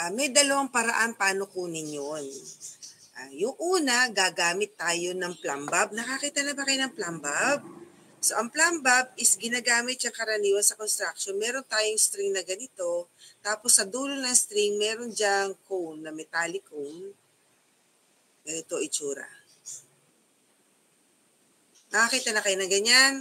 May dalawang paraan paano kunin yun. Yung una, gagamit tayo ng plumb bob. Nakakita na ba kayo ng plumb bob? So, ang plumb bob is ginagamit yung karaniwan sa construction. Meron tayong string na ganito. Tapos sa dulo ng string, meron dyang cone na metallic cone. Ganito itsura. Nakakita na kayo ng ganyan?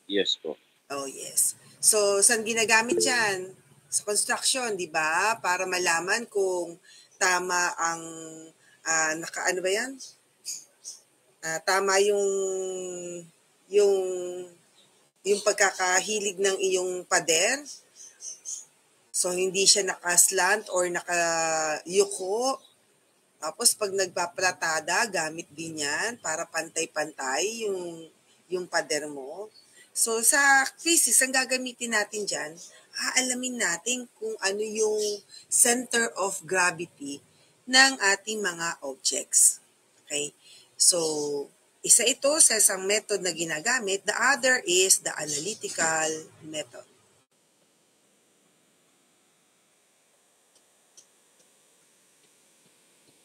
Yes po. Oh, yes. So, saan ginagamit yan? Sa construction, di ba? Para malaman kung tama ang, ano ba yan? Tama yung pagkakahilig ng iyong pader. So, hindi siya nakaslant or nakayuko. Tapos, pag nagpaplatada, gamit din yan para pantay-pantay yung pader mo. So, sa physics, ang gagamitin natin dyan, aalamin natin kung ano yung center of gravity ng ating mga objects. Okay? So, isa ito sa isang method na ginagamit. The other is the analytical method.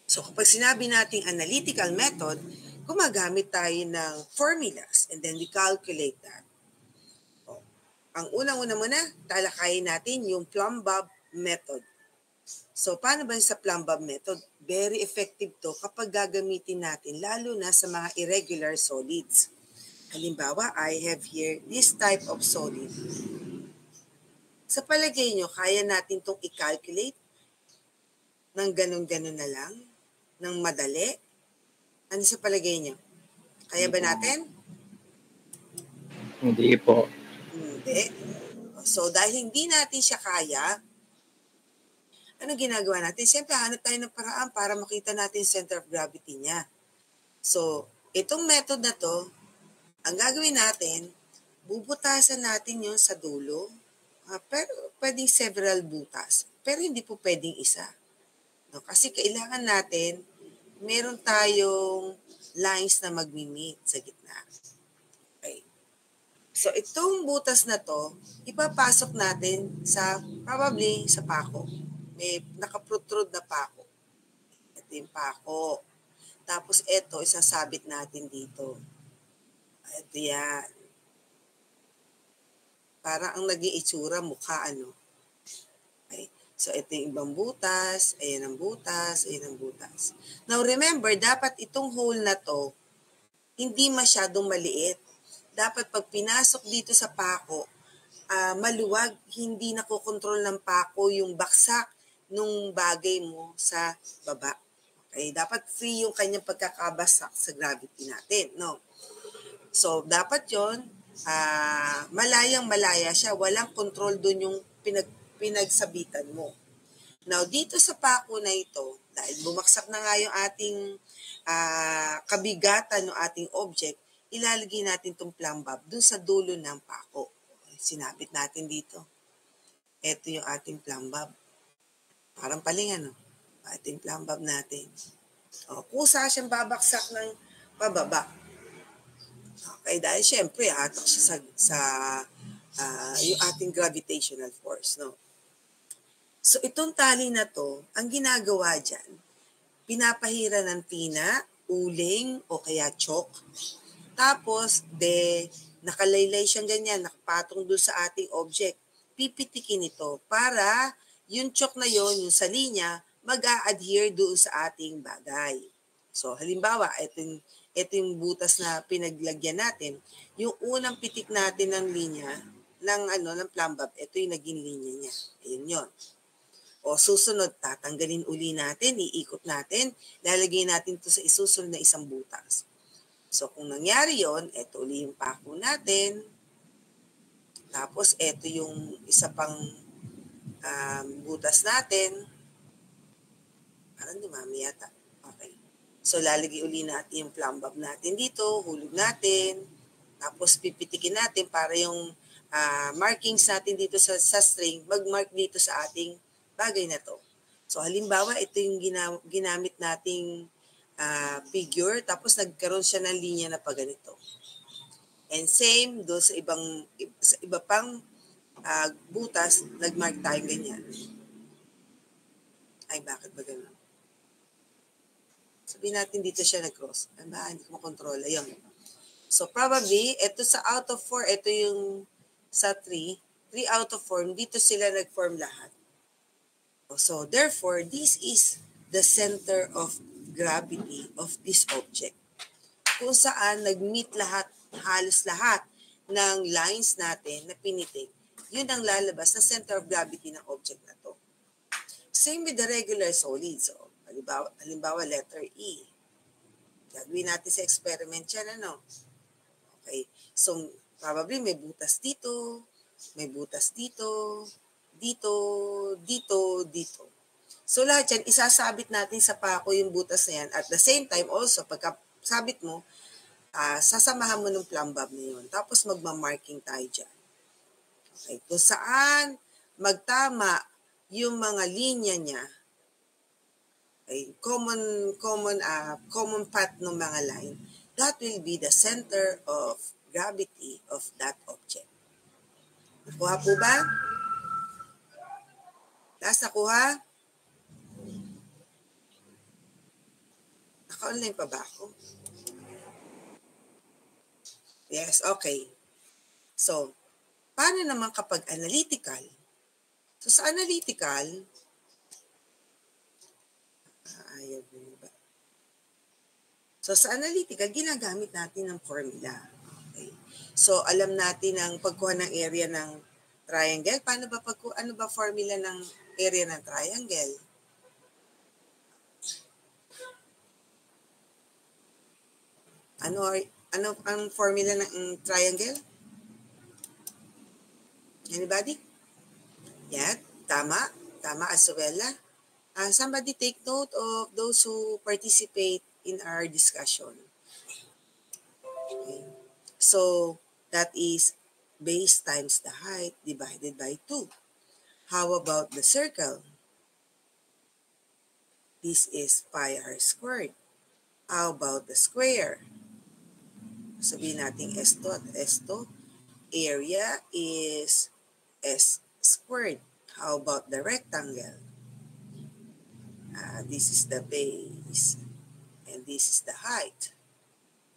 So, kapag sinabi nating analytical method, gumagamit tayo ng formulas and then we calculate that. Ang unang-una muna, talakayin natin yung plumb bob method. So, paano ba sa plumb bob method? Very effective to kapag gagamitin natin, lalo na sa mga irregular solids. Halimbawa, I have here this type of solid. Sa palagay nyo, kaya natin itong i-calculate ng ganun-ganun na lang, ng madali? Ano sa palagay nyo? Kaya ba natin? Hindi po. Hindi. So, dahil hindi natin siya kaya, ano ginagawa natin? Siyempre, hanap tayo ng paraan para makita natin center of gravity niya. So, itong method na to, ang gagawin natin, bubutasan natin yon sa dulo. Pero pwedeng several butas. Pero hindi po pwedeng isa. No? Kasi kailangan natin, meron tayong lines na magmi-meet sa gitna. Okay. So, itong butas na to, ipapasok natin sa, probably, sa pako. May nakaprotrude na pako. Ito yung pako. Tapos ito, isasabit natin dito. Ito yan. Para ang naging itsura, mukha, ano. Okay. So, ito yung ibang butas. Ayan ang butas. Ayan ang butas. Now, remember, dapat itong hole na to, hindi masyadong maliit. Dapat pag pinasok dito sa pako, maluwag, hindi nakokontrol ng pako yung baksak nung bagay mo sa baba. Okay? Dapat free yung kanyang pagkakabasak sa gravity natin. No? So, dapat yon malayang-malaya siya. Walang control dun yung pinagsabitan mo. Now, dito sa pako na ito, dahil bumaksak na nga yung ating kabigatan ng ating object, ilalagay natin itong plumb bob dun sa dulo ng pako. Sinabit natin dito. Ito yung ating plumb bob. Parang palingan, no? Ating plumb bob natin. Kusa siyang babaksak ng pababa. Okay, dahil syempre, hatak siya sa yung ating gravitational force, no? So, itong tali na to, ang ginagawa dyan, pinapahira ng tina, uling, o kaya chalk. Tapos, nakalaylay siyang ganyan, nakapatong doon sa ating object. Pipitikin ito para yung chalk na yon, yung sa linya, mag-a-adhere doon sa ating bagay. So, halimbawa, ito yung butas na pinaglagyan natin. Yung unang pitik natin ng linya, ng plumb bob, ito yung naging linya niya. Ayun yun. O susunod, tatanggalin uli natin, iikot natin, lalagay natin ito sa isusunod na isang butas. So, kung nangyari yon, ito uli yung pako natin. Tapos, ito yung isa pang butas natin. Parang dumami yata. Okay. So, lalagay uli natin yung plumb bob natin dito, hulog natin. Tapos, pipitikin natin para yung markings natin dito sa string, mag-mark dito sa ating bagay na to. So, halimbawa, ito yung ginamit nating figure, tapos nagkaroon siya ng linya na pa ganito. And same, doon sa iba pang butas, nagmark tayong ganyan. Ay, bakit ba ganun? Sabihin natin dito siya nag-cross. Hindi ko makontrol. Ayun. So, probably, ito sa out of 4, ito yung sa 3. 3 out of 4, dito sila nag-form lahat. So, therefore, this is the center of gravity of this object. Kung saan nag-meet lahat, halos lahat ng lines natin na pinitik, yun ang lalabas na center of gravity ng object na to. Same with the regular solids. So, halimbawa letter E. Gagawin natin sa experiment yan, ano? Okay. So, probably may butas dito, dito, dito. So, lahat yan, isasabit natin sa pako yung butas na yan. At the same time, also, pagka sabit mo, sasamahan mo ng plumb bob na yun. Tapos, magmamarking tayo dyan. Okay. Kung saan magtama yung mga linya niya, okay, common path ng mga line, that will be the center of gravity of that object. Nakuha po ba? Last nakuha? Naka-online pa ba ako? Yes, okay. So, paano naman kapag analytical? So, sa analytical, ayaw mo ba? So, sa analytical, ginagamit natin ng formula. Okay. So, alam natin ang pagkuha ng area ng triangle. Paano ba ano ba formula ng area ng triangle? Ano ang formula ng triangle? Anybody? Yeah, tama as well. Somebody take note of those who participate in our discussion. Okay. So, that is base times the height divided by 2. How about the circle? This is pi r squared. How about the square? Sabihin natin S2 at S2. Area is S squared. How about the rectangle? This is the base and this is the height.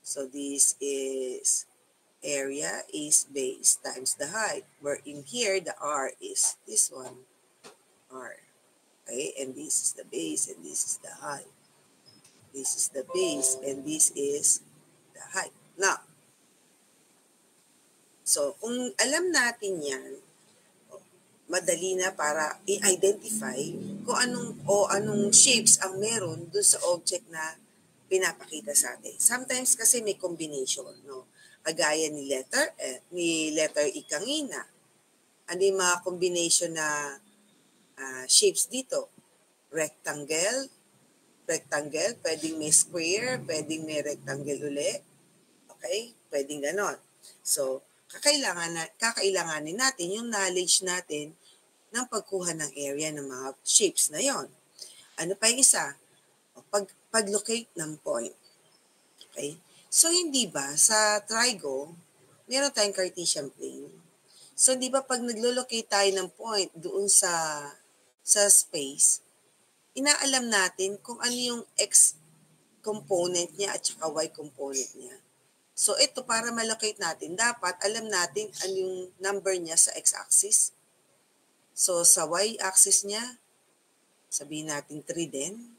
So this is area is base times the height. Where in here, the R is this one, R. Okay, and this is the base and this is the height. This is the base and this is the height. Now, so kung alam natin yan, madali na para i-identify kung anong shapes ang meron dun sa object na pinapakita sa atin. Sometimes kasi may combination, no? Kagaya ni letter E kanina. Ano yung mga combination na shapes dito? Rectangle, pwedeng may square, pwedeng may rectangle uli. Okay? Pwedeng ganon. So, kakailanganin natin yung knowledge natin ng pagkuha ng area ng mga shapes na yon. Ano pa yung isa? Pag-locate ng point. Okay? So, hindi ba sa trigo, meron tayong Cartesian plane. So, hindi ba pag naglo-locate tayo ng point doon sa space, inaalam natin kung ano yung x component niya at saka y component niya. So, ito para malocate natin, dapat alam natin ano yung number niya sa x-axis. So, sa y-axis niya, sabihin natin 3 din.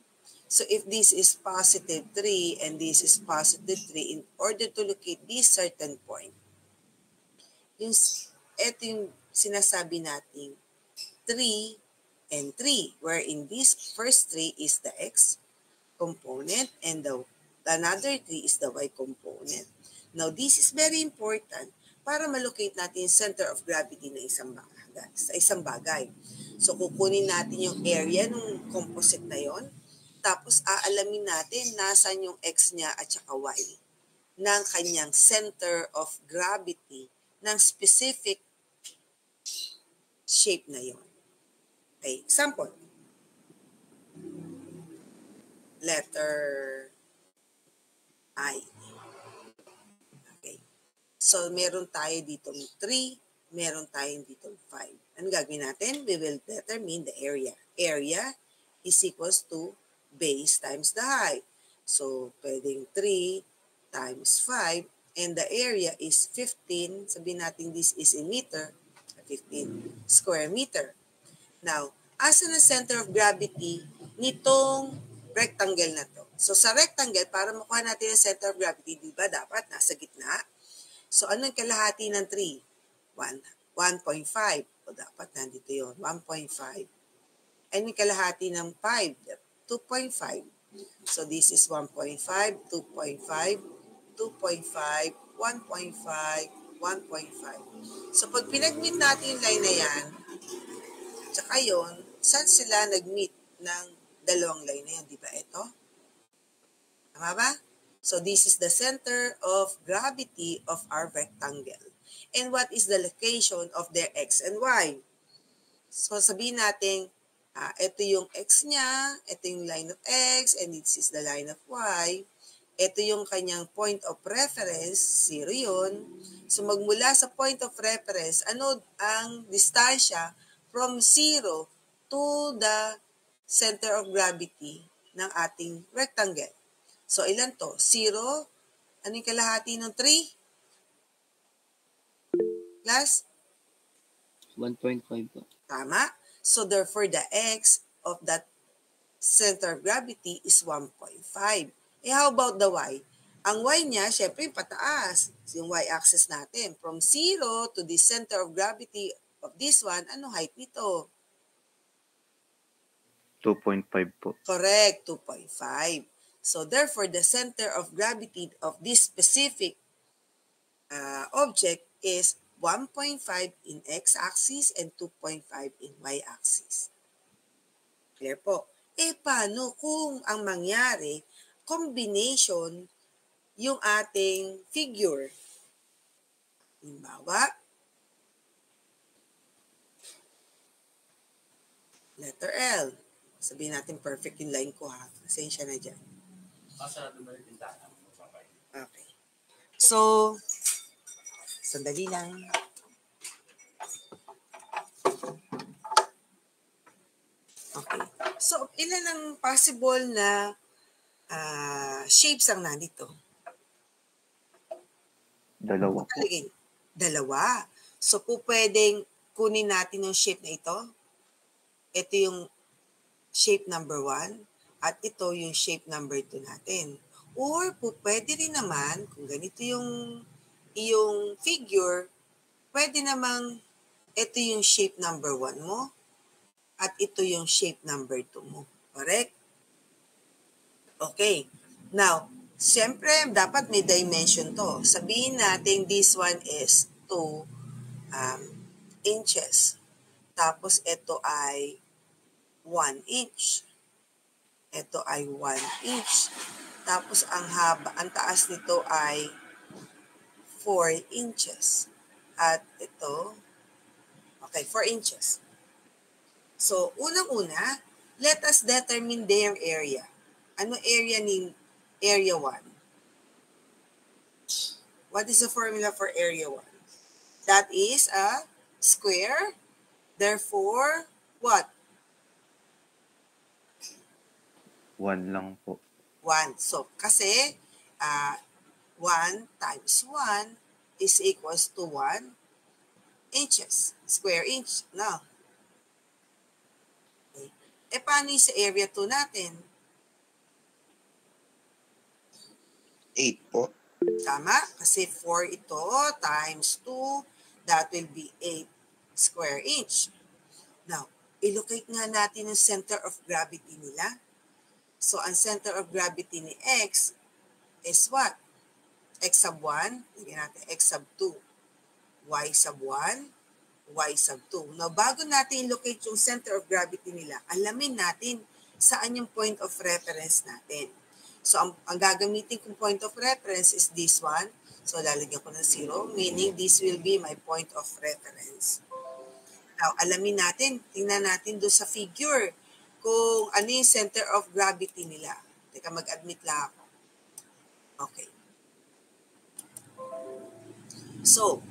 So, if this is positive 3 and this is positive 3, in order to locate this certain point, ito yung sinasabi natin 3 and 3, wherein this first 3 is the x component and the another 3 is the y component. Now, this is very important para malocate natin yung center of gravity ng isang bagay. So, kukunin natin yung area ng composite na yon, tapos aalamin natin nasan yung x niya at saka y ng kanyang center of gravity ng specific shape na yon. Okay, example. Letter I. Okay. So, meron tayo dito 3, meron tayong dito 5. Ano gagawin natin? We will determine the area. Area is equals to base times the height. So, pwedeng 3 times 5, and the area is 15. Sabihin natin this is in meter, 15 square meter. Now, asan ang center of gravity nitong rectangle na to? So, sa rectangle, para makuha natin ang center of gravity, di ba dapat nasa gitna? So, anong kalahati ng 3? 1.5. O dapat nandito yun, 1.5. And yung kalahati ng 5, 2.5. So, this is 1.5, 2.5, 2.5, 1.5, 1.5. So, pag pinag-meet natin yung line na yan, tsaka yun, saan sila nag-meet ng dalawang line na yan? Di ba ito? Tama ba? So, this is the center of gravity of our rectangle. And what is the location of their x and y? So, sabihin natin, ito yung x niya, ito yung line of x, and this is the line of y. Ito yung kanyang point of reference, 0 yun. So, magmula sa point of reference, ano ang distansya from 0 to the center of gravity ng ating rectangle? So, ilan to? 0. Ano yung kalahati ng 3? Plus? 1.5 po. Tama. So, therefore, the x of that center of gravity is 1.5. How about the y? Ang y niya, syempre, pataas. Yung y-axis natin. From 0 to the center of gravity of this one, ano height nito? 2.5 po. Correct, 2.5. So, therefore, the center of gravity of this specific object is 1.5 in x-axis and 2.5 in y-axis. Clear po? Paano kung ang mangyari, combination yung ating figure? Halimbawa, letter L. Sabihin natin perfect yung line ko ha. Pasensya na dyan. Okay. So, sandali lang. Okay. So, ilan ang possible na shapes ang nandito? Dalawa po. Dalawa. So, po pwedeng kunin natin yung shape na ito. Ito yung shape number 1 at ito yung shape number 2 natin. Or po pwede rin naman, kung ganito yung figure, pwede namang ito yung shape number 1 mo at ito yung shape number 2 mo. Correct? Okay. Now, siyempre, dapat may dimension to. Sabihin natin this one is 2 inches. Tapos ito ay 1 inch. Ito ay 1 inch. Tapos ang taas nito ay 4 inches. At ito, okay, 4 inches. So, unang-una, let us determine their area. Ano area ni area 1? What is the formula for area 1? That is a square. Therefore, what? 1 lang po. 1. So, kasi 1 times 1 is equals to 1 inches. Square inch. No. Okay. Paano yung sa area 2 natin? 8 po. Tama? Kasi 4 ito times 2, that will be 8 square inch. Now, ilocate nga natin ang center of gravity nila. So, ang center of gravity ni X is what? X sub 1, lagyan natin X sub 2, Y sub 1, Y sub 2. Now, bago natin ilocate yung center of gravity nila, alamin natin saan yung point of reference natin. So, ang gagamitin kong point of reference is this one. So, lalagyan ko ng 0, meaning this will be my point of reference. Now, alamin natin, tingnan natin doon sa figure kung ano yung center of gravity nila. Teka, mag-admit lang ako. Okay. So,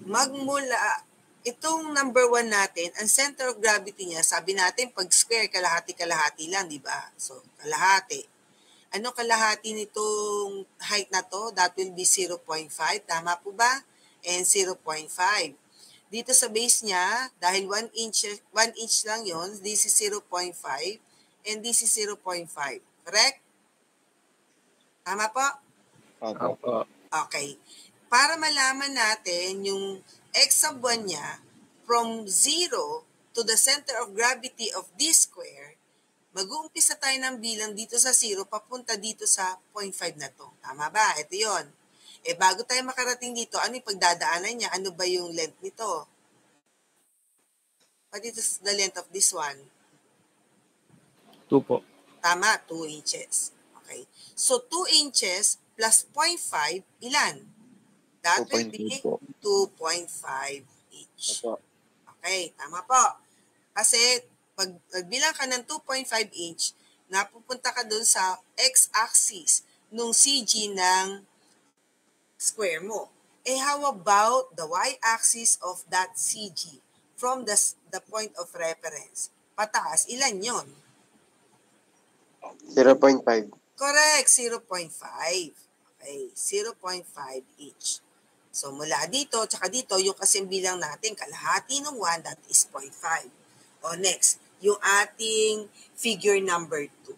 magmula itong number 1 natin, ang center of gravity niya, sabi natin, pag square, kalahati-kalahati lang, di ba? So, kalahati. Ano kalahati nitong height na to? That will be 0.5. Tama po ba? And 0.5. Dito sa base niya, dahil 1 inch lang yon, this is 0.5 and this is 0.5. Correct? Tama po? Opo. Opo. Okay. Para malaman natin yung x sub 1 niya from 0 to the center of gravity of this square, mag-uumpisa tayo ng bilang dito sa 0 papunta dito sa 0.5 na to. Tama ba? Ito yon. Bago tayo makarating dito, ano yung pagdadaanan niya? Ano ba yung length nito? What is the length of this one? 2 po. Tama, 2 inches. Okay. So, 2 inches plus 0.5, ilan? That will be 2.5 each. Opo. Okay, tama po. Kasi, pag nagbilang ka ng 2.5 inch, napupunta ka dun sa x-axis nung CG ng square mo. How about the y-axis of that CG from the point of reference? Pataas, ilan yon? 0.5. Correct, 0.5. Okay, 0.5 each. So, mula dito, tsaka dito, yung kasing bilang natin, kalahati ng 1, that is 0.5. O, next, yung ating figure number 2.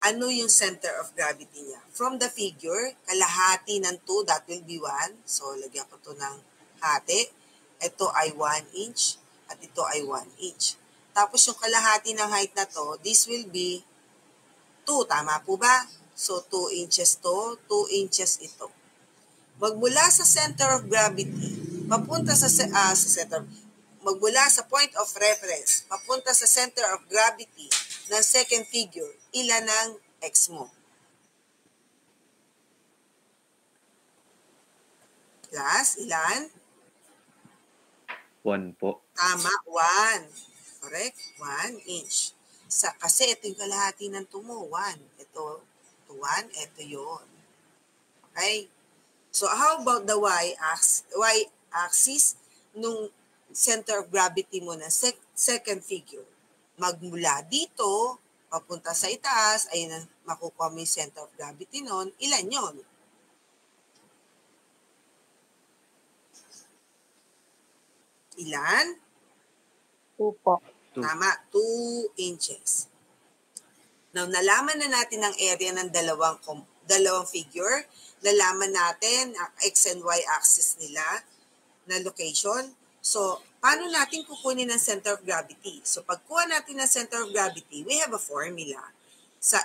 Ano yung center of gravity niya? From the figure, kalahati ng 2, that will be 1. So, lagyan ko to ng hati. Ito ay 1 inch at ito ay 1 inch. Tapos yung kalahati ng height na to, this will be 2. Tama po ba? So, 2 inches to, 2 inches ito. Magmula sa center of gravity, papunta sa magmula sa point of reference, papunta sa center of gravity ng second figure, ilan ang x mo? Plus, ilan? 1 po. Tama, 1. Correct? 1 inch. Kasi ito yung kalahati ng tumo, 1. Ito 1, ito yun. Okay? So, how about the y-axis nung center of gravity mo na second figure? Magmula dito, papunta sa itaas, ayun ang makukuha mo yung center of gravity nun. Ilan yon? Ilan? 2 po. Tama, 2 inches. Now, nalaman na natin ang area ng dalawang figure. Nalaman natin ang x and y axis nila na location. So, paano natin kukunin ang center of gravity? So, pagkuha natin ng center of gravity, we have a formula. Sa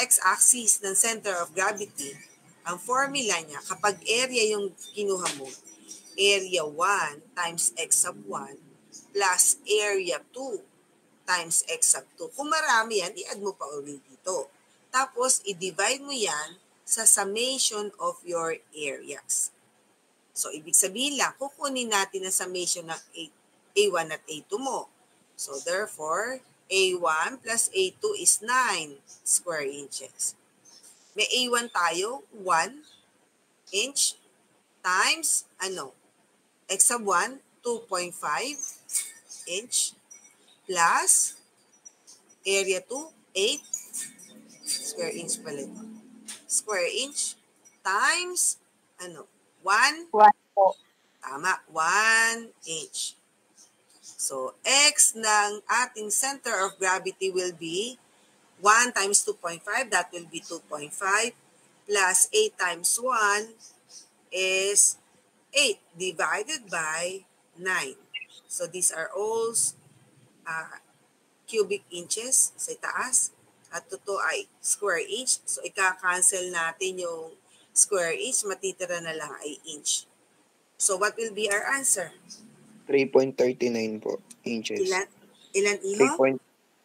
x-axis ng center of gravity, ang formula niya, kapag area yung kinuha mo, area 1 times x sub 1 plus area 2 times x sub 2. Kung marami yan, i-add mo pa ulit dito. Tapos, i-divide mo yan sa summation of your areas. So, ibig sabihin lang, kukunin natin ang summation ng A1 at A2 mo. So, therefore, A1 plus A2 is 9 square inches. May A1 tayo, 1 inch times, x sub 1, 2.5 inch plus area 2, 8 square inch pala ito. Square inch times 1? 1 po. Tama, 1 inch. So, x ng ating center of gravity will be 1 times 2.5, that will be 2.5, plus 8 times 1 is 8 divided by 9. So, these are all cubic inches sa itaas. At ito ay square inch. So, ika-cancel natin yung square inch. Matitira na lang ay inch. So, what will be our answer? 3.39 po inches. Ilan iho?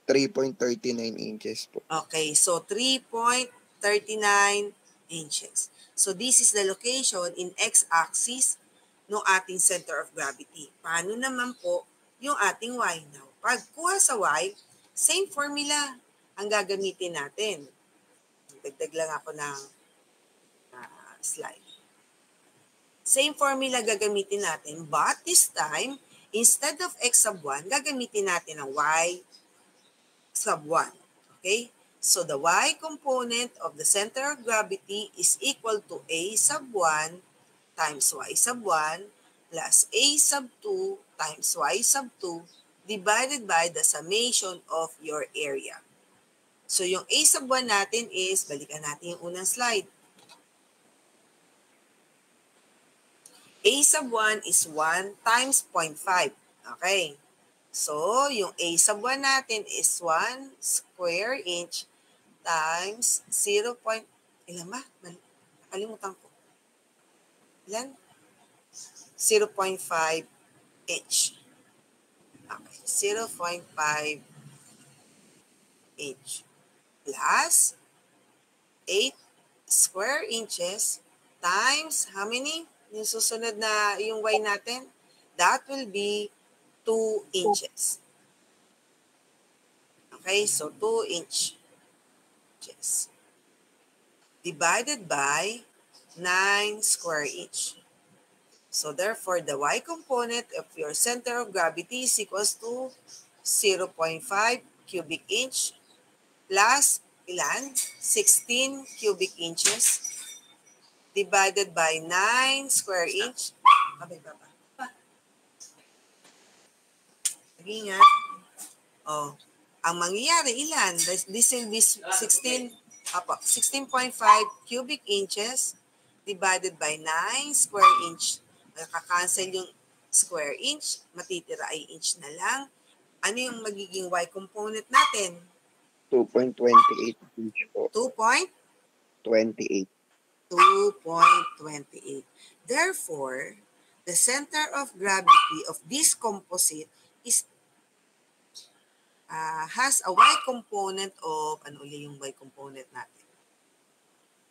3.39 inches po. Okay, so 3.39 inches. So, this is the location in x-axis ng ating center of gravity. Paano naman po yung ating y? Now, pagkuha sa y, same formula ang gagamitin natin. Dagdag lang ako ng slide. Same formula gagamitin natin, but this time, instead of x sub 1, gagamitin natin ang y sub 1. Okay? So the y component of the center of gravity is equal to a sub 1 times y sub 1 plus a sub 2 times y sub 2 divided by the summation of your area. So yung a sub 1 natin is, balikan natin yung unang slide. A sub 1 is 1 times 0.5. Okay. So, yung A sub 1 natin is 1 square inch times 0. Ilan ba? Nakalimutan ko. Ilan? 0.5 inch. Okay. 0.5 inch plus 8 square inches times how many? Yung susunod na yung y natin, that will be 2 inches. Okay, so 2 inches divided by 9 square inch. So therefore, the y component of your center of gravity is equals to 0.5 cubic inch plus ilan? 16 cubic inches divided by 9 square inch. Abay, baba. Ingat. Oh, ang mangyayari ilan? This will be 16.5 cubic inches divided by 9 square inch. Nakakancel yung square inch, matitira ay inch na lang. Ano yung magiging y component natin? 2.28 inch po. 2.28. 2.28. Therefore, the center of gravity of this composite is has a y component of, ano uli yung y component natin?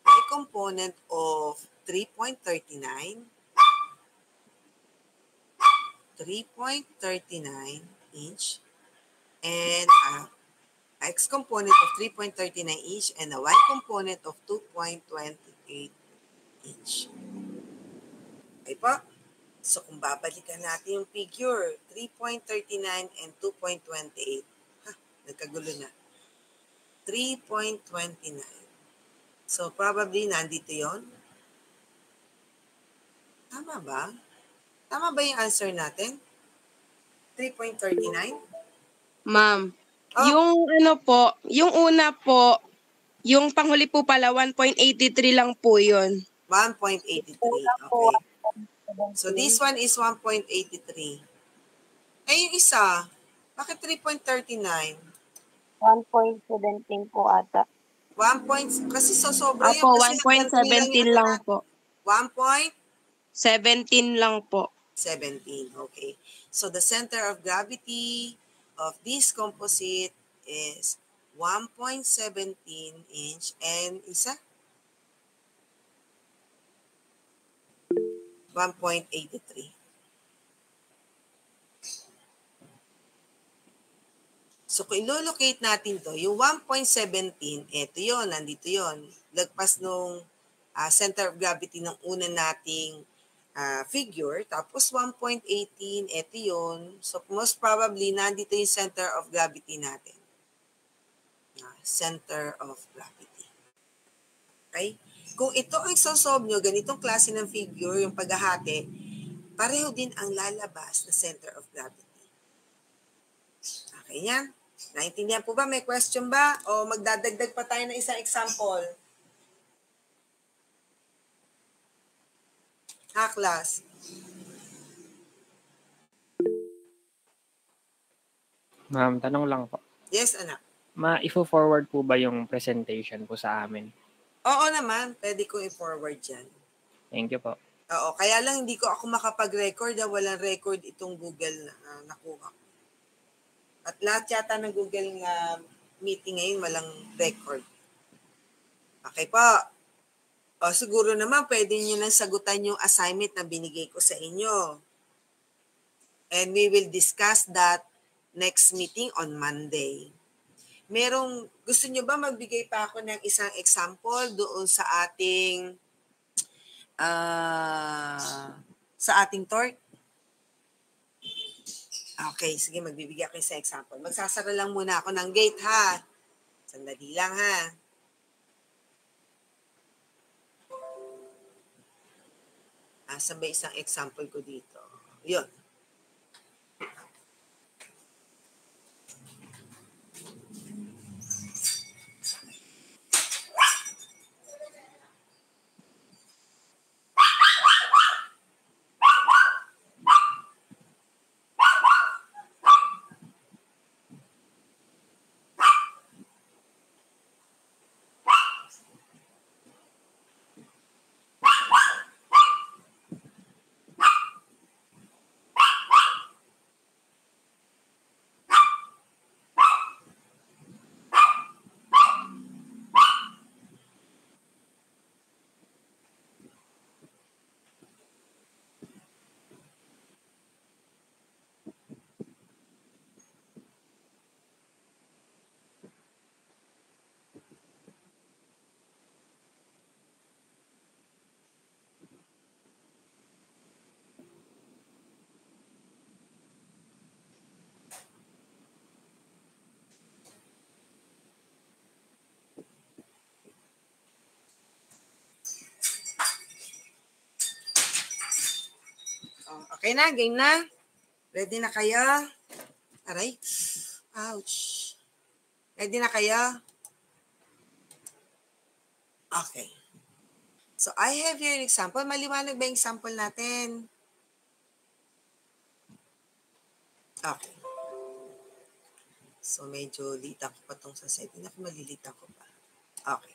Y component of 3.39 inch and x component of 3.39 inch and a y component of 2.28 inch. Okay po? So kung babalikan natin yung figure, 3.39 and 2.28. Nagkagulo na. 3.29. So probably nandito yon. Tama ba? Tama ba yung answer natin? 3.39? Ma'am, Oh. yung ano po, yung una po, yung panghuli po pala, 1.83 lang po yun. 1.83. Okay. So this one is 1.83. Eh yung isa, bakit 3.39? 1.17 po ata. kasi sobra yun. Opo, Kasi 1.17 lang po. 1.17, 17 lang po. okay. So the center of gravity of this composite is 1.17 inch and isa? 1.83. So kung ilolocate natin to, yung 1.17, eto yon, nandito yon. Lagpas nung center of gravity ng una nating figure, tapos 1.18, eto yon. So most probably, nandito yung center of gravity natin. Center of gravity. Okay? Kung ito ang isosolve nyo, ganitong klase ng figure, yung paghahati, pareho din ang lalabas na center of gravity. Okay yan? Naintindihan po ba? May question ba? O magdadagdag pa tayo ng isang example? Ha, class? Ma'am, tanong lang po. Yes, anak. Ma-ifo-forward po ba yung presentation po sa amin? Oo naman, pwede kong i-forward yan. Thank you po. Oo, kaya lang hindi ko ako makapag-record, walang record itong Google na nakuha. At lahat yata ng Google meeting ngayon, walang record. Okay po. O siguro naman, pwede nyo nang sagutan yung assignment na binigay ko sa inyo. And we will discuss that next meeting on Monday. Gusto nyo ba magbigay pa ako ng isang example doon sa ating sa ating torque? Okay, sige, magbibigay ako sa example. Magsasara lang muna ako ng gate, ha? Sandali lang, ha? Asan ba isang example ko dito? Yun. Okay na, game na? Ready na kayo? Aray. Ouch. Ready na kayo? Okay. So, I have here an example. Maliwanag ba yung example natin? Okay. So, medyo lita ko pa itong sa setting. Ako malilita ko pa. Okay.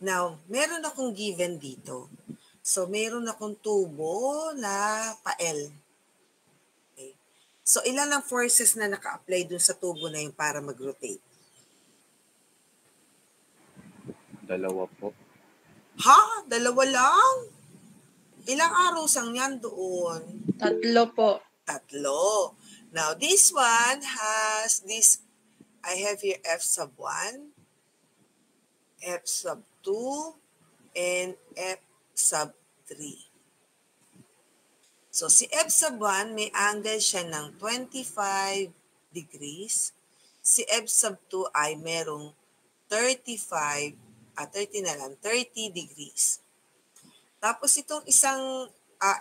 Now, meron akong given dito. So, meron akong tubo na pa-L. Okay. So, ilan ang forces na naka-apply dun sa tubo na yung para mag-rotate? 2 po. Ha? 2 lang? Ilang arrows ang yan doon? 3 po. 3. Now, this one has this, I have here F sub 1, F sub 2, and F sub 3. So, si F sub 1, may angle siya ng 25 degrees. Si F sub 2 ay merong 30 degrees. Tapos itong isang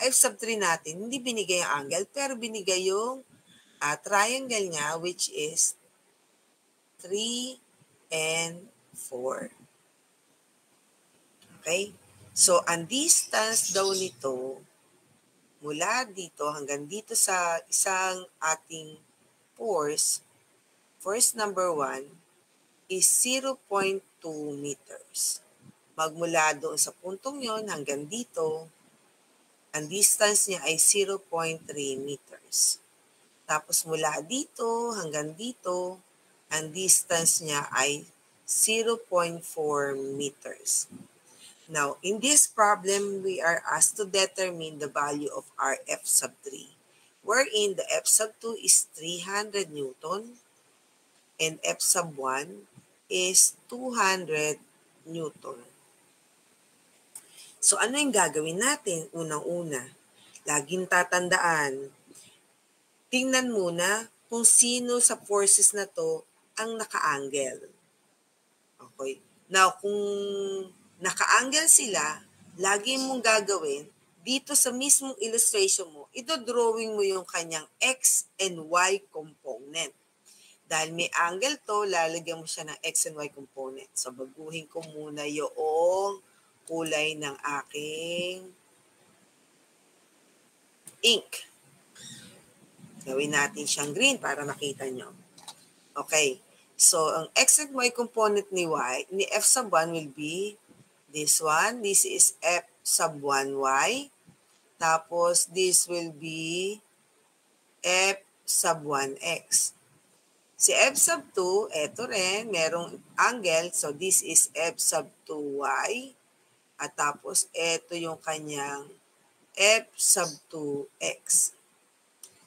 F sub 3 natin, hindi binigay ang angle, pero binigay yung triangle niya, which is 3 and 4. Okay? So, ang distance daw nito, mula dito hanggang dito sa isang ating force number 1 is 0.2 meters. Magmula doon sa puntong yon hanggang dito, ang distance niya ay 0.3 meters. Tapos mula dito hanggang dito, ang distance niya ay 0.4 meters. Now, in this problem, we are asked to determine the value of our F sub 3, wherein the F sub 2 is 300 Newton and F sub 1 is 200 Newton. So, ano yung gagawin natin? Unang-una, laging tatandaan, tingnan muna kung sino sa forces na to ang naka-angle. Okay. Now, kung naka-angle sila, lagi mong gagawin, dito sa mismong illustration mo, ito-drawing mo yung kanyang X and Y component. Dahil may angle to, lalagyan mo siya ng X and Y component. So, baguhin ko muna yung kulay ng aking ink. Gawin natin siyang green para makita nyo. Okay. So, ang X and Y component ni F sub 1 will be this one. This is F sub 1y. Tapos, this will be F sub 1x. Si F sub 2, eto rin, merong angle. So, this is F sub 2y. At tapos, eto yung kanyang F sub 2x.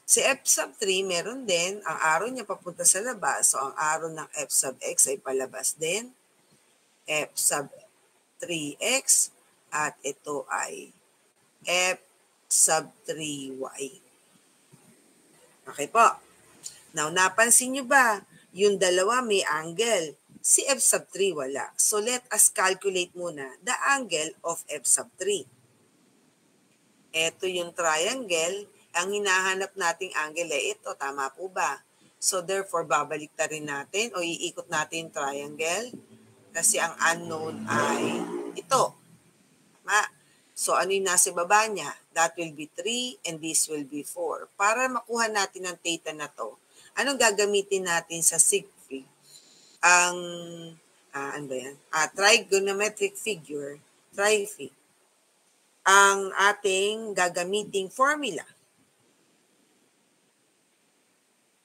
Si F sub 3, meron din. Ang arrow niya papunta sa labas. So, ang arrow ng F sub x ay palabas din. F sub 3x. at ito ay f sub 3y. Okay po. Now, napansin nyo ba, yung dalawa may angle. Si f sub 3 wala. So, let us calculate muna the angle of f sub 3. Ito yung triangle. Ang hinahanap nating angle ay ito. Tama po ba? So, therefore, babalik ta rin natin o iikot natin yung triangle kasi ang unknown ay ito. Tama? So, ano yung nasa baba niya? That will be 3 and this will be 4. Para makuha natin ang theta na to, anong gagamitin natin sa sig fig? Ang, ano ba yan? Trigonometric figure, tri-fig. Ang ating gagamiting formula.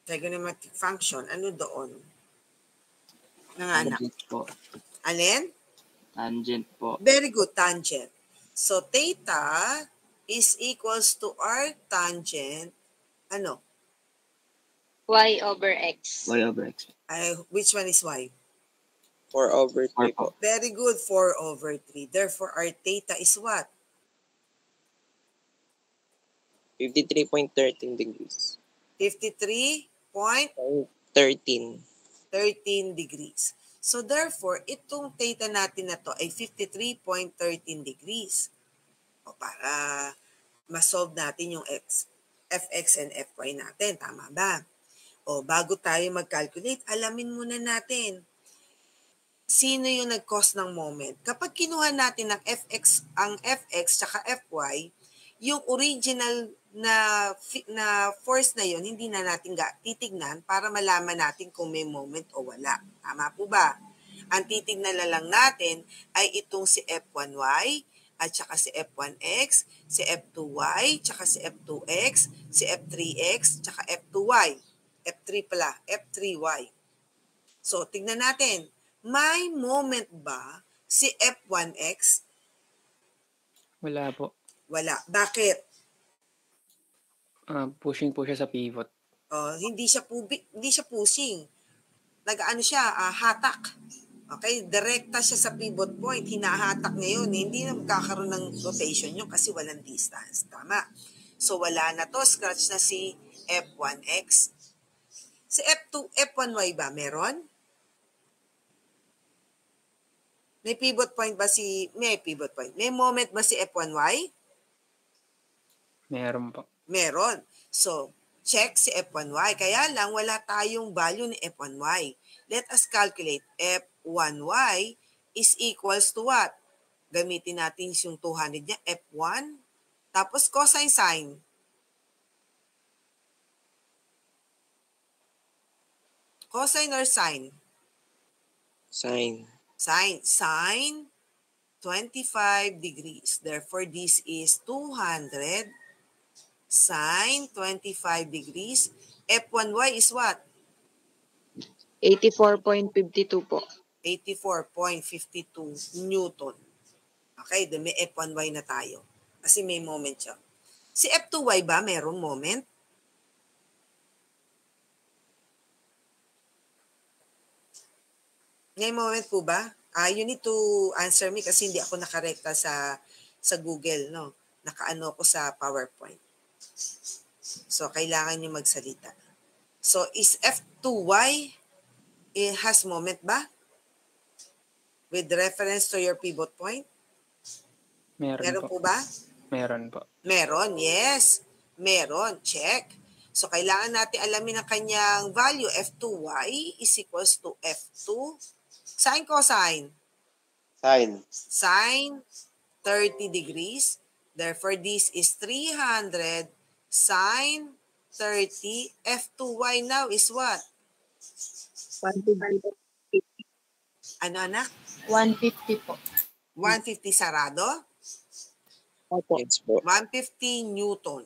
Trigonometric function, ano doon? Nanganak. Tangent po. Alin? Tangent po. Very good, tangent. So, theta is equals to arc tangent, ano? Y over X. Y over X. Which one is y? 4 over 3 po. Very good, 4 over 3. Therefore, our theta is what? 53.13 degrees. 53.13 13. degrees. So, therefore, itong theta natin na to ay 53.13 degrees. O para ma-solve natin yung fx and fy natin. Tama ba? O bago tayo mag-calculate, alamin muna natin sino yung nag-cause ng moment. Kapag kinuha natin ang fx tsaka fy, yung original na force na yun, hindi na natin titignan para malaman natin kung may moment o wala. Tama po ba? Ang titignan na lang natin ay itong si F1y at saka si F1x, si F2y, tsaka si F2x, si F3x, tsaka F2y. F3 pala, F3y. So, tignan natin. May moment ba si F1x? Wala po. Wala. Bakit? Pushing po siya sa pivot. Hindi siya pushing. Nag-ano siya, hatak. Okay, direkta siya sa pivot point. Hinahatak niya yun. Hindi na magkakaroon ng rotation yun kasi walang distance. Tama. So, wala na to. Scratch na si F1x. Si F1y ba? Meron? May pivot point ba may pivot point. May moment ba si F1y? Meron po. Meron. So, check si F1y. Kaya lang, wala tayong value ni F1y. Let us calculate F1y is equals to what? Gamitin natin yung 200 niya. F1. Tapos cosine sine. Cosine or sine? Sine. Sine. Sine 25 degrees. Therefore, this is 200 sine 25 degrees. F1y is what? 84.52 po. 84.52 Newton. Okay, may F1y na tayo. Kasi may moment siya. Si F2y ba merong moment? May moment po ba? You need to answer me kasi hindi ako nakarekta sa Google, no? Nakaano ko sa PowerPoint. So, kailangan nyo magsalita. So, is F2y has moment ba? With reference to your pivot point? Meron po ba? Meron po. Meron, yes. Meron, check. So, kailangan natin alamin ang kanyang value. F2y is equals to F2. Sine cosine? Sine. Sine 30 degrees. Therefore, this is 300 sine 30. F2y now is what? 150. Ano, anak? 150 po. 150 sarado? Opo. Yes po. 150 Newton.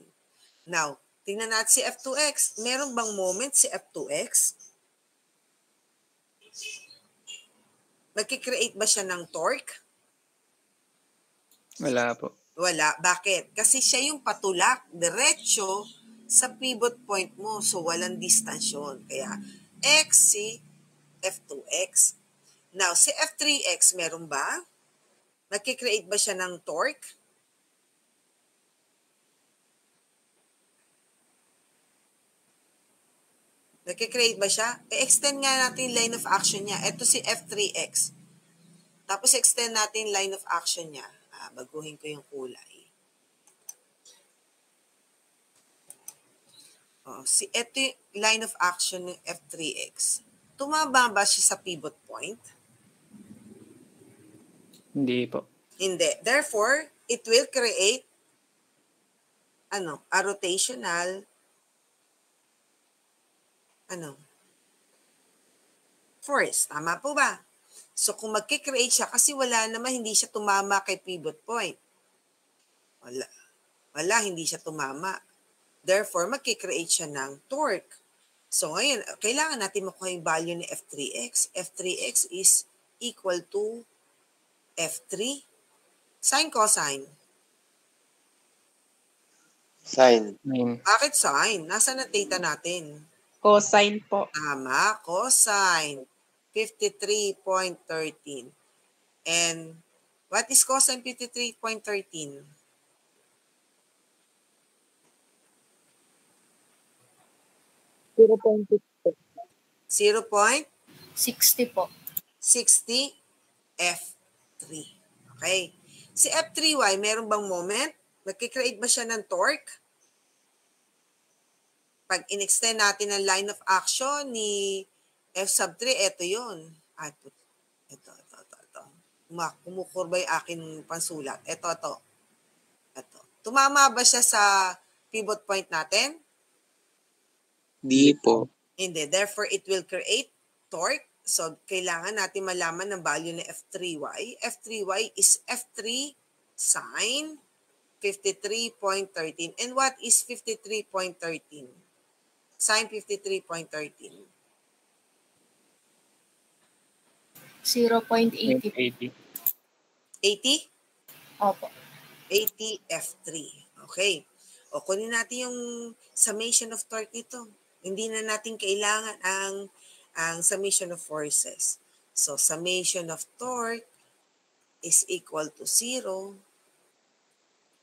Now, tingnan natin si F2x. Meron bang moment si F2x? Magkikreate ba siya ng torque? Wala po. Wala. Bakit? Kasi siya yung patulak, diretso sa pivot point mo. So, walang distance yun. Kaya, x si F2x. Now, si F3x, meron ba? Nagkikreate ba siya ng torque? Nagkikreate ba siya? I-extend nga natin yung line of action niya. Ito si F3X. Tapos extend natin line of action niya. Baguhin ko yung kulay. Ito yung line of action ng F3X. Tumaba ba siya sa pivot point? Hindi po. Hindi. Therefore, it will create a rotational force. Tama po ba? So, kung magkikreate siya, kasi wala naman, hindi siya tumama kay pivot point. Wala, hindi siya tumama. Therefore, magkikreate siya ng torque. So, ngayon, kailangan natin makuha yung value ni F3X. F3X is equal to F3. Sine, cosine? Sine. 9. Bakit sine? Nasaan na theta natin? Cosine po. Tama, cosine. 53.13. And what is cosine 53.13? 0.60 0.60 po. F3. Okay. Si F3Y, meron bang moment? Magkikreate ba siya ng torque? Pag in-extend natin ang line of action ni F sub 3, ito yun. Ito. Kumukurba yung aking pansulat. Ito. Tumama ba siya sa pivot point natin? Di po. Hindi. Therefore, it will create torque. So, kailangan natin malaman ng value ng F3Y. F3Y is F3 sine 53.13. And what is 53.13? Sine 53.13. 0.80. 80? Opo. 80 F3. Okay. O, kunin natin yung summation of torque nito. Hindi na natin kailangan ang summation of forces. So, summation of torque is equal to 0.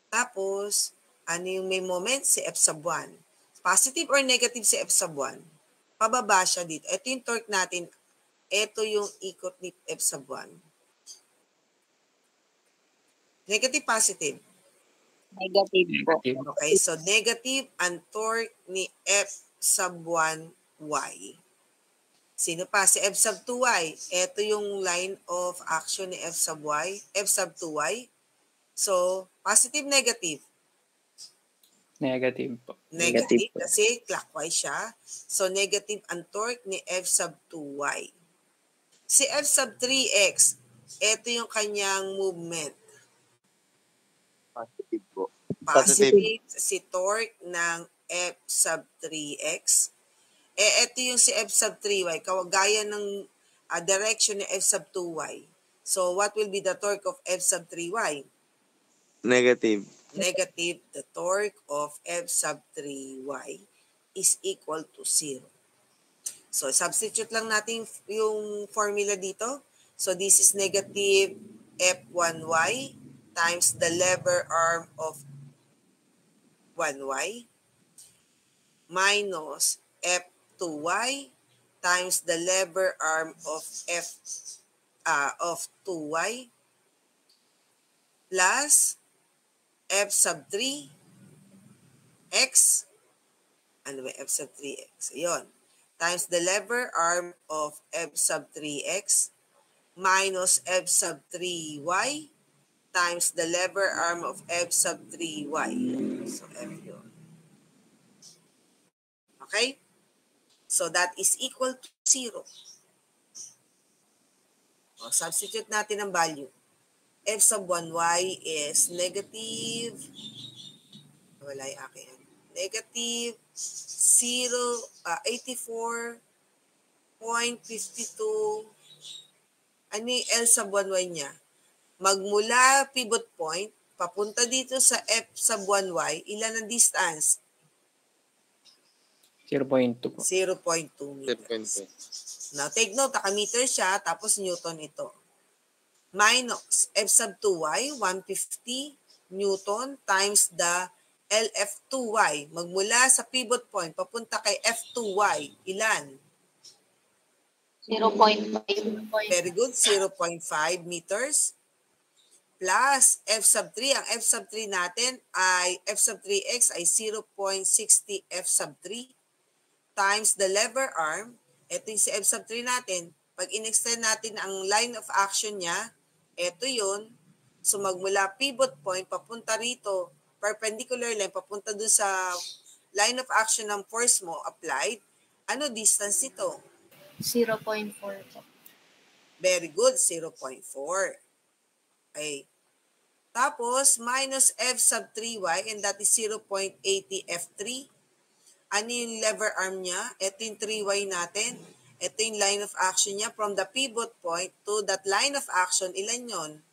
Tapos, ano yung may moment? Si F sub 1. Positive or negative si F sub 1? Pababa siya dito. Ito yung torque natin. Ito yung ikot ni F sub 1. Negative, positive? Negative po. Okay, so negative ang torque ni F sub 1y. Sino pa? Si F sub 2y. Ito yung line of action ni F sub y. F sub 2y. So, positive, negative? Negative po. Negative kasi clockwise siya. So, negative ang torque ni F sub 2y. Si F sub 3x, ito yung kanyang movement. Positive po. Positive si torque ng F sub 3x. Ito yung si F sub 3y, kawagaya ng direction ni F sub 2y. So, what will be the torque of F sub 3y? Negative. Negative. The torque of F sub 3y is equal to 0. So, substitute lang natin yung formula dito. So, this is negative F1y times the lever arm of 1y minus F2y times the lever arm of of 2y plus F sub 3 x, ano ba F sub 3x? Ayun. Times the lever arm of F sub 3x minus F sub 3y times the lever arm of F sub 3y. So, F yun. Okay? So, that is equal to 0. O, substitute natin ang value. F sub 1y is negative, wala yung akin. Negative 84.52. Ano yung L sub 1y niya? Magmula pivot point, papunta dito sa F sub 1y, ilan ang distance? 0.2 po. 0.2 meters. Now, take note, naka-meter siya, tapos Newton ito. minus F sub 2y, 150 Newton times the LF2y. Magmula sa pivot point, papunta kay F2y. Ilan? 0.5. Very good. 0.5 meters. Plus F sub 3. Ang F sub 3 natin ay F sub 3x ay 0.60 F sub 3 times the lever arm. Ito yung si F sub 3 natin. Pag in-extend natin ang line of action niya, ito yun. So magmula pivot point, papunta rito, perpendicular line, papunta dun sa line of action ng force mo applied. Ano distance ito? 0.4 po. Very good, 0.4. Okay. Tapos, minus F sub 3y, and that is 0.80 F3. Ano yung lever arm niya? Ito yung 3y natin. Ito yung line of action niya from the pivot point to that line of action. Ilan yon?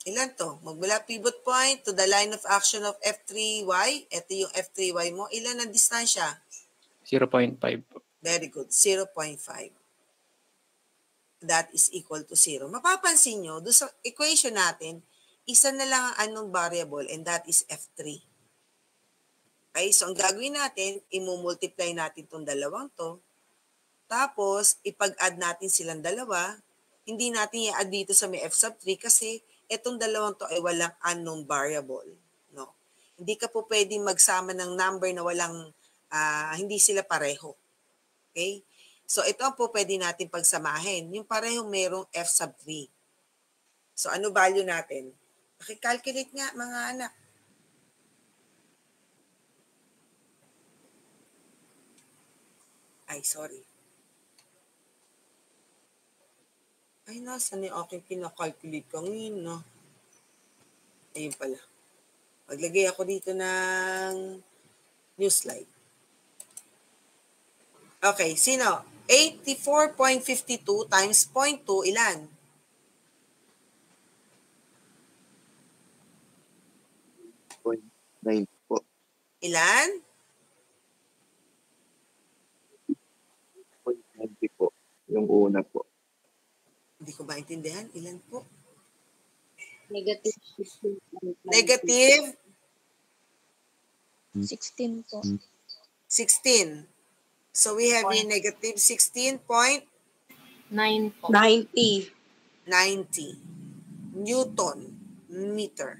Ilan to? Magmula pivot point to the line of action of F3y. Ito yung F3y mo. Ilan ang distansya? 0.5 po. Very good. 0.5. That is equal to 0. Mapapansin nyo, doon sa equation natin, isa na lang ang anong variable and that is F3. Okay, so ang gagawin natin, imumultiply natin itong dalawang to. Tapos, ipag-add natin silang dalawa. Hindi natin i-add dito sa may F sub 3 kasi itong dalawang to ay walang unknown variable. No? Hindi ka po pwedeng magsama ng number na walang, hindi sila pareho. Okay? So, ito ang po pwede natin pagsamahin. Yung parehong merong F sub 3. So, ano value natin? Pakicalculate nga, mga anak. Ay, sorry. Ay, nasan yung aking pinakalculate kanina? No? Ayun pala. Maglagay ako dito ng new slide. Okay, sino? 84.52 times 0.2, ilan? 0.9 po. Ilan? 0.90 po. Yung una po. Hindi ko maintindihan. Ilan po? Negative 16. Negative 16 po. 16. So we have a negative 16.90 9 po. 90. Newton meter.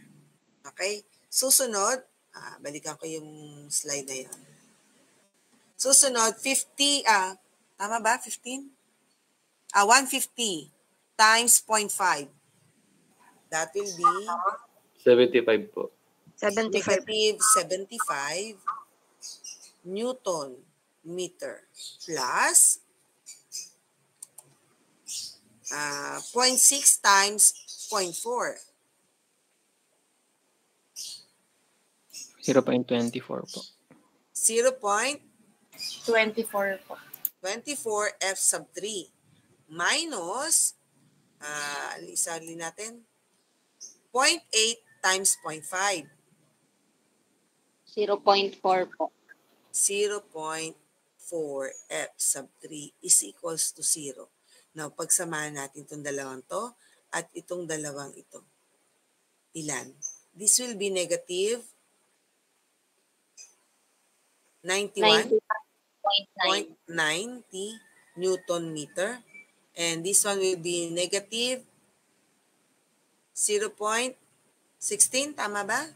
Okay? Susunod, balikan ko yung slide na yun. Susunod, 50, tama ba? 15? 150 times 0.5. That will be 75 po. 75. negative 75 Newton meter plus 0.6 times 0.4. 0.24 po. 24 po. 0.24 F sub 3 minus, isali natin, 0.8 times 0.5. 0.4 po. 0.4 F sub 3 is equals to 0. Now, pagsamahan natin itong dalawang to at itong dalawang ito. Ilan? This will be negative 91.90 Newton meter. And this one will be negative 0.16. Tama ba?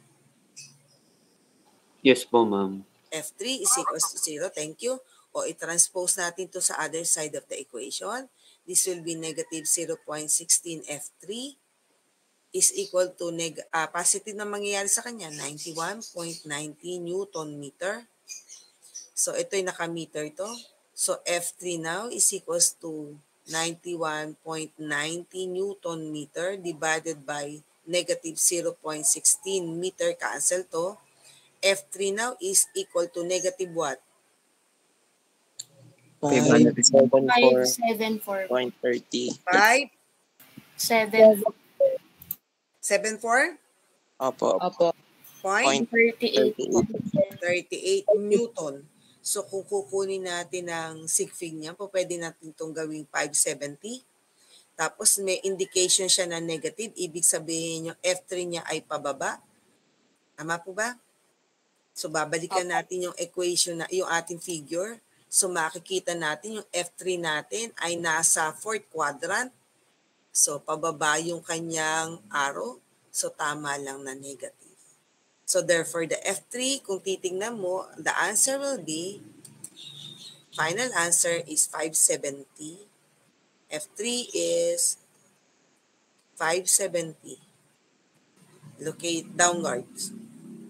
Yes po, ma'am. F3 is equals to 0. Thank you. O i-transpose natin to sa other side of the equation. This will be negative 0.16 F3 is equal to positive na mangyayari sa kanya, 91.90 Newton meter. So ito yung naka-meter ito. So F3 now is equals to 91.90 Newton meter divided by negative 0.16 meter. Cancel to. F3 now is equal to negative what? 574.30. 5? 7. 74? Opo. Opo. Point? 38 po. 38 Newton. So kung kukunin natin ang sig fig niya, pwede natin itong gawing 570. Tapos may indication siya na negative, ibig sabihin yung F3 niya ay pababa. Tama po ba? So babalikan natin yung equation na yung ating figure. So makikita natin yung F3 natin ay nasa 4th quadrant. So pababa yung kanyang arrow. So tama lang na negative. So therefore the F3, kung titingnan mo, the answer will be, final answer is 570. F3 is 570. Locate downwards.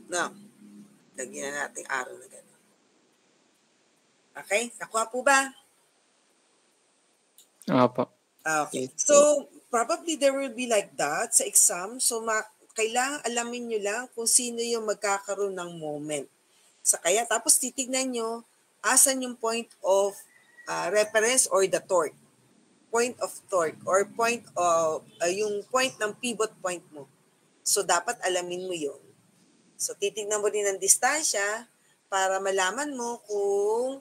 Now, lagyan na natin arrow na gano'n. Okay? Nakuha po ba? Opo. Okay. So, probably there will be like that sa exam. So, kailangan alamin nyo lang kung sino yung magkakaroon ng moment. Sa kaya, tapos titignan nyo, asan yung point of reference or the torque. Point of torque or point of, yung point ng pivot point mo. So, dapat alamin mo yun. So, titignan mo din ang distansya para malaman mo kung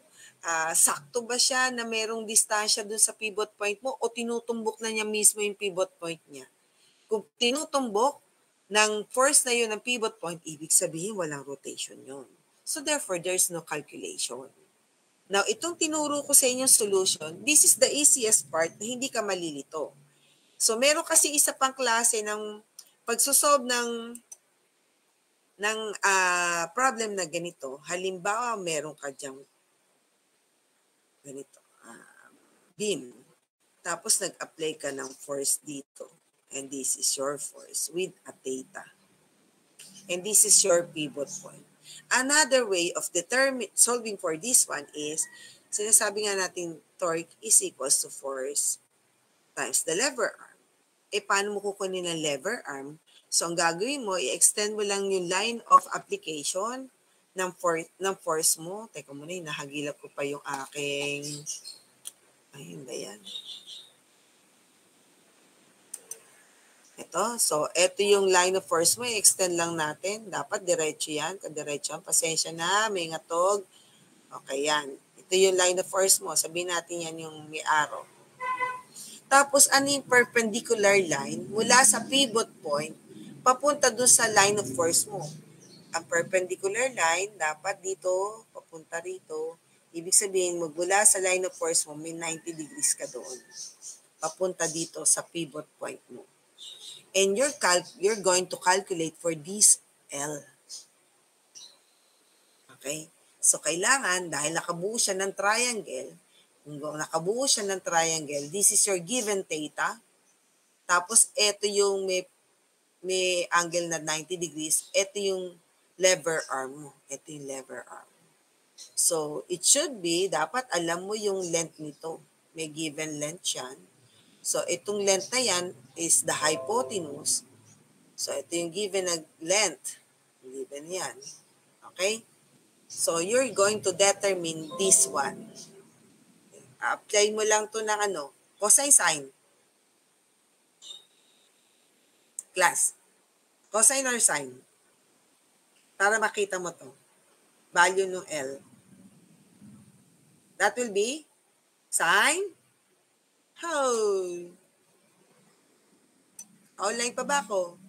sakto ba siya na merong distansya dun sa pivot point mo o tinutumbok na niya mismo yung pivot point niya. Kung tinutumbok ng force na yun ng pivot point, ibig sabihin walang rotation yun. So, therefore, there's no calculation. Now, itong tinuro ko sa inyong solution, this is the easiest part na hindi ka malilito. So, meron kasi isa pang klase ng pagsosolve ng problem na ganito. Halimbawa, meron ka diyang ganito, beam. Tapos nag-apply ka ng force dito. And this is your force with a theta. And this is your pivot point. Another way of solving for this one is, sinasabi nga natin torque is equals to force times the lever arm. Paano mo kukunin ang lever arm? So, ang gagawin mo, i-extend mo lang yung line of application ng force mo. Teka muna, nahagilap ko pa yung aking, ayun ba yan? Ito. So, ito yung line of force mo. I-extend lang natin. Dapat diretso yan. Kadiretso yan. Pasensya na. May ngatog. Okay, yan. Ito yung line of force mo. Sabihin natin yan yung may arrow. Tapos, ano yung perpendicular line mula sa pivot point papunta doon sa line of force mo. Ang perpendicular line, dapat dito, papunta rito. Ibig sabihin, magmula sa line of force mo, may 90 degrees ka doon. Papunta dito sa pivot point mo. And you're going to calculate for this L. Okay? So, kailangan, dahil nakabuo siya ng triangle, kung nakabuo siya ng triangle, this is your given theta. Tapos, ito yung may angle na 90 degrees. Ito yung lever arm mo. Ito yung lever arm. So, it should be, dapat alam mo yung length nito. May given length yan. So, itong length na yan is the hypotenuse. So, ito yung given na length. Given yan. Okay? So, you're going to determine this one. Apply mo lang to ng cosine sine. Class. Cosine or sine? Para makita mo to. Value ng L. That will be sine. Online pa ba ako?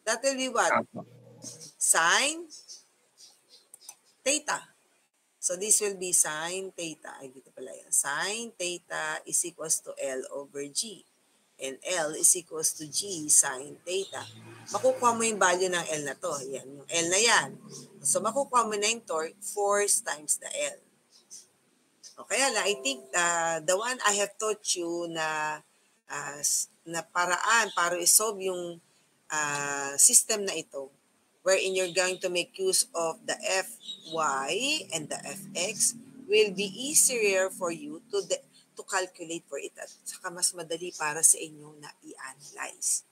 That will be what? Sine theta. So this will be sine theta. Ay, dito pala yan. Sine theta is equals to L over G. And L is equals to G sine theta. Makukuha mo yung value ng L na to. Yan, yung L na yan. So makukuha mo na yung torque, force times the L. Okay, I think the one I have taught you na paraan para isolve yung system na ito, wherein you're going to make use of the Fy and the Fx, will be easier for you to calculate for it at saka mas madali para sa inyo na i-analyze.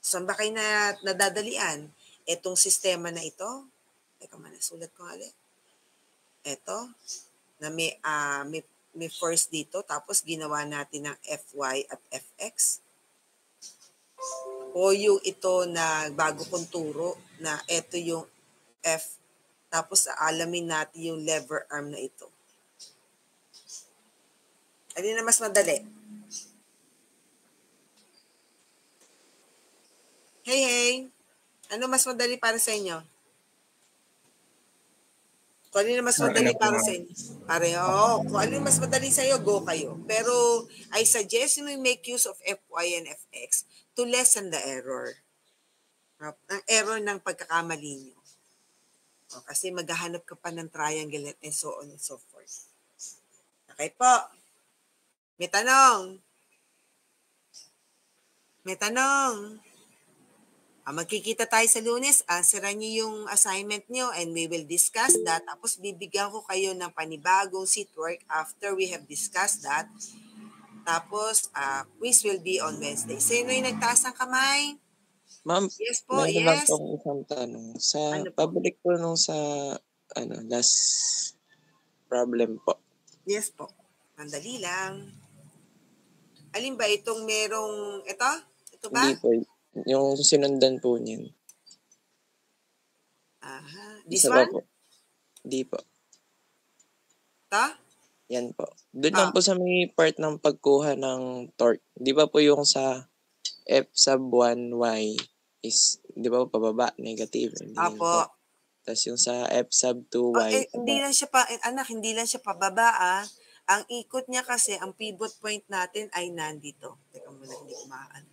Saan ba kayo nadadalian? Itong sistema na ito, teka man, sulat ko nga ulit. Ito, na may force dito, tapos ginawa natin ng Fy at Fx. O yung ito na bago kong turo, na ito yung F Tapos aalamin natin yung lever arm na ito. Alin na mas madali? Hey! Ano mas madali para sa inyo? Kung ano yung mas madali para sa inyo. Pareho. Kung ano yung mas madali sa iyo, go kayo. Pero I suggest you make use of Fy and Fx to lessen the error. Ang error ng pagkakamali nyo. Kasi maghahanap ka pa ng triangle and so on and so forth. Okay po. May tanong. Magkikita tayo sa Lunes, answeran niyo yung assignment niyo and we will discuss that. Tapos bibigyan ko kayo ng panibagong seat work after we have discussed that. Tapos quiz will be on Wednesday. Sino yung nagtaas ng kamay? Ma'am, Yes po, meron lang yes. pong isang tanong. Sa Ano po? pabalik po nung sa last problem po. Yes po. Mandali lang. Alin ba itong merong, ito? Ito ba? Hindi po. Yung sinundan po niyan. Aha. This Isa pa one? po. Hindi po. Ito? Yan po. Doon lang po sa may part ng pagkuha ng torque. Di ba po yung sa F sub 1y is, di ba po pababa, negative. Hindi yun po. Apo. Tapos yung sa F sub 2y. Hindi lang siya hindi lang siya pababa Ang ikot niya kasi, ang pivot point natin ay nandito. Teka muna, hindi ko maaan.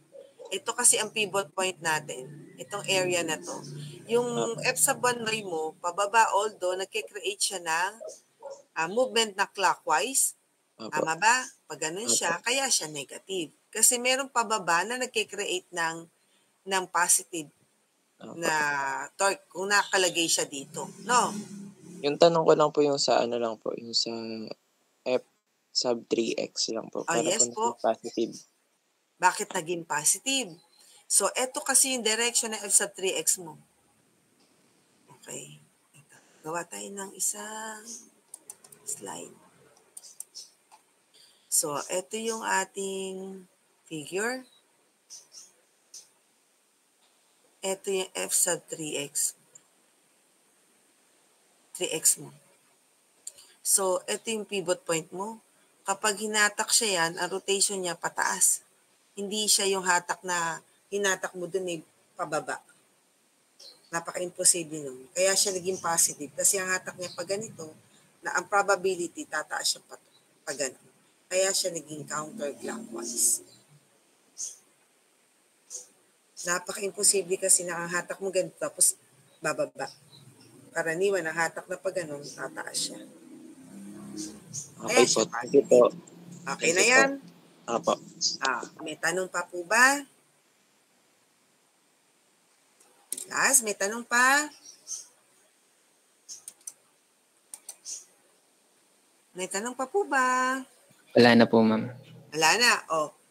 Ito kasi ang pivot point natin. Itong area na to. Yung F sub 1y mo, pababa, although nagkikreate siya ng movement na clockwise. Tama ba? Pag ganun siya, kaya siya negative. Kasi meron pababa na nagkikreate ng positive na torque kung nakalagay siya dito. No? Yung tanong ko lang po yung sa lang po, yung sa F sub 3x lang po. Para yes po. Positive. Bakit naging positive? So, eto kasi yung direction ng F sub 3x mo. Okay. Gawa tayo ng isang slide. So, eto yung ating figure. Eto yung F sub 3x. 3x mo. So, eto yung pivot point mo. Kapag hinatak siya yan, ang rotation niya pataas. Hindi siya yung hatak na hinatak mo dun pababa. Napaka-imposible nun. Kaya siya naging positive. Kasi ang hatak niya pag ganito, na ang probability tataas siya pag ganito. Kaya siya naging counterclockwise. Napaka-imposible kasi na ang hatak mo ganito tapos bababa. Karaniwan, ang hatak na pag ganun, tataas siya. Okay po. Thank you po. Okay na yan? Apo. May tanong pa po ba? Last, may tanong pa? May tanong pa po ba? Wala na po, ma'am. Wala na.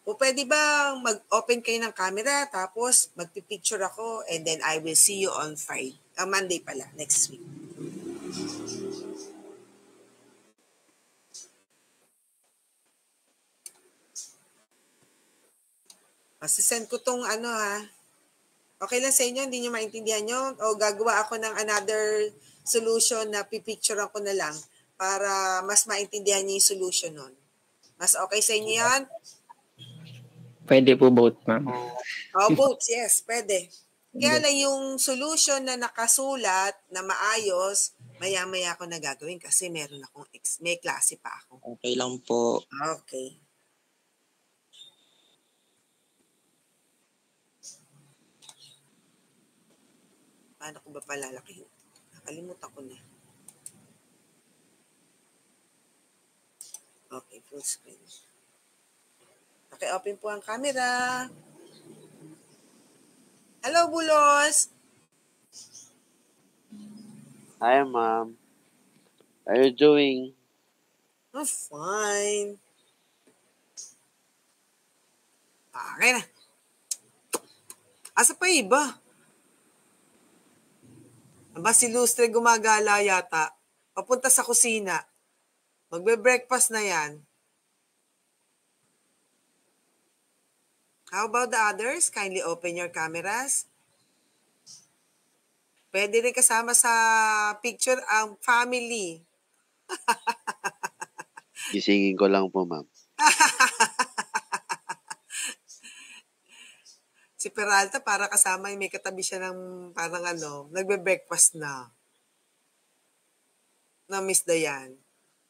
Pwede ba mag-open kayo ng camera tapos magpipicture ako and then I will see you on Friday. Monday pala, next week. Masisend ko tong Okay lang sa inyo, hindi nyo maintindihan nyo? O gagawa ako ng another solution na pipicture ko na lang para mas maintindihan nyo yung solution nun. Mas okay sa inyo yan? Pwede po both, ma'am. Both, yes, pwede. Kaya lang yung solution na nakasulat na maayos, maya-maya ako na gagawin kasi meron akong may klase pa ako. Okay lang po. Okay. Paano ko ba palalakihin? Nakalimutan ko na. Okay, full screen. Okay, open po ang camera. Hello, Bulos! Hi, ma'am. How are you doing? I'm fine. Okay na. Asa pa iba? Aba, si Lustre gumagala yata. Papunta sa kusina. Magbe-breakfast na yan. How about the others? Kindly open your cameras. Pwede rin kasama sa picture ang family. Gisingin ko lang po, ma'am. Si Peralta para kasama yung may katabi siya ng parang nagbe-breakfast na. Na Miss Dayan.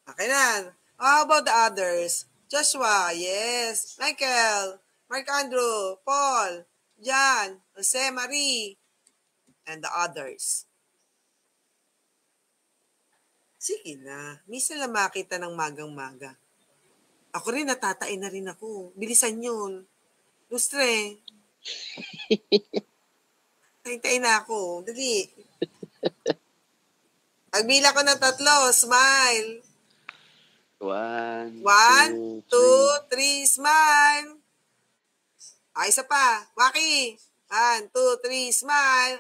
Okay na. How about the others? Joshua, yes. Michael, Mark Andrew, Paul, John, Jose Marie, and the others. Sige na. Minsan lang makita ng magang-maga. Ako rin, natatain na rin ako. Bilisan yun. Lustre. Tayin na ako. Dali. Pagbila ko ng 3, smile. 1, 1, 2, 3, smile. Isa pa. Waki. 1, 2, 3, smile.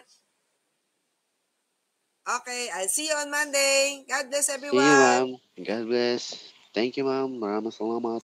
Okay, I'll see you on Monday. God bless See you, everyone. ma'am. God bless. Thank you, ma'am. Maraming salamat.